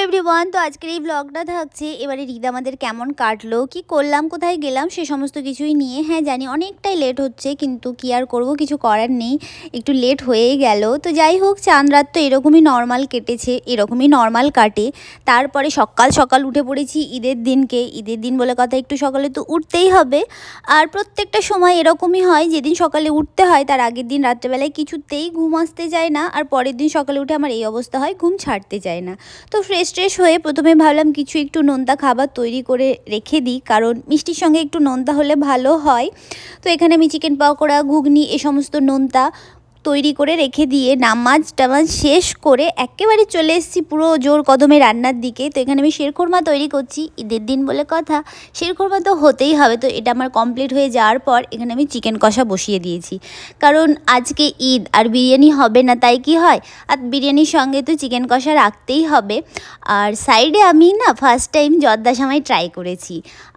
Everyone, তো আজকের এই ব্লগটা থাকছে এবারে ঈদ আমাদের কেমন কাটলো, কি করলাম, কোথায় গেলাম, সে সমস্ত কিছুই নিয়ে। হ্যাঁ জানি অনেকটাই লেট হচ্ছে, কিন্তু কি আর করবো, কিছু করার নেই, একটু লেট হয়েই গেল। তো যাই হোক, চাঁদ রাত তো এরকমই নর্মাল কেটেছে, এরকমই নর্মাল কাটে। তারপরে সকাল সকাল উঠে পড়েছি ঈদের দিনকে। ঈদের দিন বলে কথা, একটু সকালে তো উঠতেই হবে। আর প্রত্যেকটা সময় এরকমই হয়, যেদিন সকালে উঠতে হয় তার আগের দিন রাত্রেবেলায় কিছুতেই ঘুম আসতে চায় না, আর পরের দিন সকালে উঠে আমার এই অবস্থা হয়, ঘুম ছাড়তে চায় না। তো ফ্রেশ হয়ে প্রথমে ভাবলাম কিছু একটু নোনতা খাবার তৈরি করে রেখে দিই, কারণ মিষ্টির সঙ্গে একটু নোনতা হলে ভালো হয়। তো এখানে আমি চিকেন পকোড়া, ঘুগনি এ সমস্ত নোনতা তৈরি করে রেখে দিয়ে নামাজ টামাজ শেষ করে একেবারে চলে এসেছি পুরো জোর কদমে রান্নার দিকে। তো এখানে আমি শিরখোরমা তৈরি করছি, ঈদের দিন বলে কথা, শিরখোরমা তো হতেই হবে। তো এটা আমার কমপ্লিট হয়ে যাওয়ার পর এখানে আমি চিকেন কষা বসিয়ে দিয়েছি, কারণ আজকে ঈদ আর বিরিয়ানি হবে না, তাই কি হয়, আর বিরিয়ানির সঙ্গে তো চিকেন কষা রাখতেই হবে। আর সাইডে আমি না ফার্স্ট টাইম জর্দা সেমাই ট্রাই করেছি,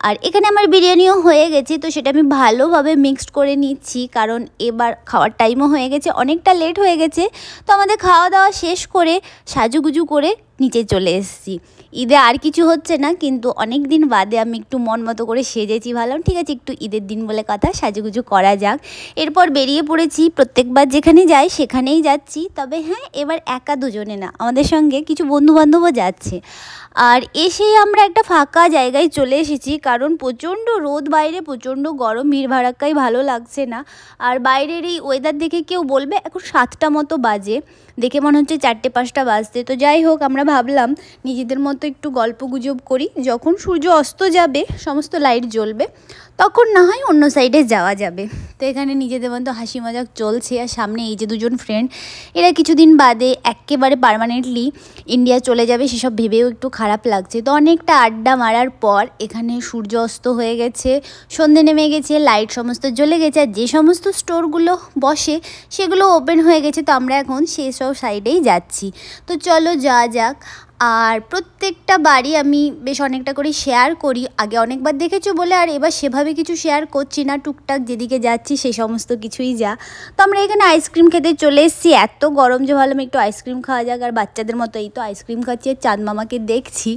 আর এখানে আমার বিরিয়ানিও হয়ে গেছে। তো সেটা আমি ভালোভাবে মিক্সড করে নিচ্ছি, কারণ এবার খাওয়ার টাইমও হয়ে গেছে, অনেকটা লেট হয়ে গেছে। তো আমাদের খাওয়া দাওয়া শেষ করে সাজুগুজু করে নিচে চলে এসেছি। ঈদে আর কিছু হচ্ছে না, কিন্তু অনেক দিন বাদে আমি একটু মন মতো করে সেজেছি, ভাবলাম ঠিক আছে একটু ঈদের দিন বলে কথা, সাজুগুজু করা যাক। এরপর বেরিয়ে পড়েছি, প্রত্যেকবার যেখানে যাই সেখানেই যাচ্ছি। তবে হ্যাঁ, এবার একা দুজনে না, আমাদের সঙ্গে কিছু বন্ধুবান্ধবও যাচ্ছে। আর এসেই আমরা একটা ফাঁকা জায়গায় চলে এসেছি, কারণ প্রচণ্ড রোদ বাইরে, প্রচণ্ড গরম, ভিড় ভাড়াক্কাই ভালো লাগছে না। আর বাইরের এই ওয়েদার দেখে কেউ বলবে এখন 7টা মতো বাজে, দেখে মনে হচ্ছে 4টে-5টা বাজতে। তো যাই হোক, আমরা ভাবলাম নিজেদের মতো একটু গল্প গুজব করি, যখন সূর্য অস্ত যাবে সমস্ত লাইট জ্বলবে তখন না হয় অন্য সাইডে যাওয়া যাবে। তো এখানে নিজেদের মতো হাসি মজাক চলছে। আর সামনে এই যে দুজন ফ্রেন্ড, এরা কিছুদিন বাদে একেবারে পার্মানেন্টলি ইন্ডিয়া চলে যাবে, সেসব ভেবেও একটু খারাপ লাগছে। তো অনেকটা আড্ডা মারার পর এখানে সূর্য অস্ত হয়ে গেছে, সন্ধে নেমে গেছে, লাইট সমস্ত জ্বলে গেছে, আর যে সমস্ত স্টোরগুলো বসে সেগুলো ওপেন হয়ে গেছে। তো আমরা এখন সেসব সাইডেই যাচ্ছি। তো চলো যাওয়া যাক। আর প্রত্যেকটা বাড়ি আমি বেশ অনেকটা করে শেয়ার করি, আগে অনেকবার দেখেছো বলে আর এবার সেভাবে কিছু শেয়ার করছি না, টুকটাক যেদিকে যাচ্ছি সেই সমস্ত কিছুই যা। তো আমরা এখানে আইসক্রিম খেতে চলে এসেছি, এত গরম যে ভাবলাম একটু আইসক্রিম খাওয়া যাক। আর বাচ্চাদের মতো এই তো আইসক্রিম খাচ্ছি আর চাঁদ মামাকে দেখছি।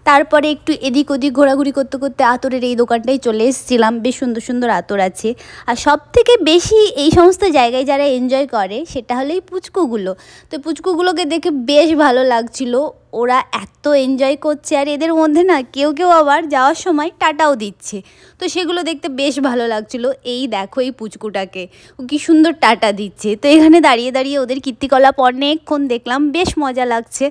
তারপরে একটু এদিক ওদিক ঘোরাঘুরি করতে করতে আতরের এই দোকানটায় চলে এসেছিলাম, বেশ সুন্দর সুন্দর আতর আছে। আর সব থেকে বেশি এই সমস্ত জায়গায় যারা এনজয় করে সেটা হলো এই পুচকুগুলো। তো পুচকুগুলোকে দেখে বেশ ভালো লাগছিলো, ওরা এত এনজয় করছে। আর এদের মধ্যে না কেউ কেউ আবার যাওয়ার সময় টাটাও দিচ্ছে, তো সেগুলো দেখতে বেশ ভালো লাগছিলো। এই দেখো এই পুচকুটাকে, ও কি সুন্দর টাটা দিচ্ছে। তো এখানে দাঁড়িয়ে দাঁড়িয়ে ওদের কীর্তিকলাপ অনেকক্ষণ দেখলাম, বেশ মজা লাগছে।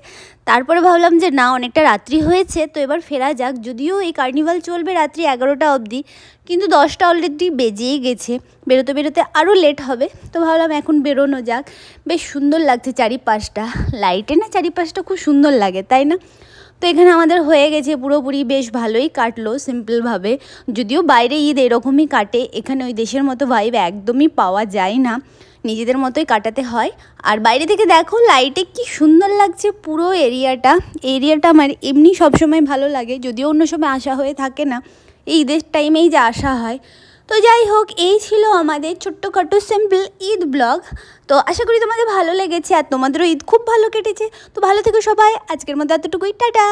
তারপরে ভাবলাম যে না, অনেকটা রাত্রি হয়েছে, তো এবার ফেরা যাক। যদিও এই কার্নিভাল চলবে রাত্রি 11টা অবধি, কিন্তু 10টা অলরেডি বেজেই গেছে, বেরোতে বেরোতে আরও লেট হবে। তো ভাবলাম এখন বেরোনো যাক। বেশ সুন্দর লাগছে চারিপাশটা, লাইটে না চারিপাশটা খুব সুন্দর লাগে, তাই না? তো এখানে আমাদের হয়ে গেছে পুরোপুরি, বেশ ভালোই কাটলো সিম্পলভাবে। যদিও বাইরে ঈদ এরকমই কাটে, এখানে ওই দেশের মতো ভাইব একদমই পাওয়া যায় না, নিজেদের মতোই কাটাতে হয়। আর বাইরে থেকে দেখো লাইটে কি সুন্দর লাগছে পুরো এরিয়াটা আমার এমনি সবসময় ভালো লাগে, যদিও অন্য সময় আসা হয়ে থাকে না, এই ঈদের টাইমেই যে আসা হয়। তো যাই হোক, এই ছিল আমাদের ছোট্টখাটো সিম্পল ঈদ ব্লগ। তো আশা করি তোমাদের ভালো লেগেছে, আর তোমাদেরও ঈদ খুব ভালো কেটেছে। তো ভালো থেকো সবাই, আজকের মতো এতটুকুই, টাটা।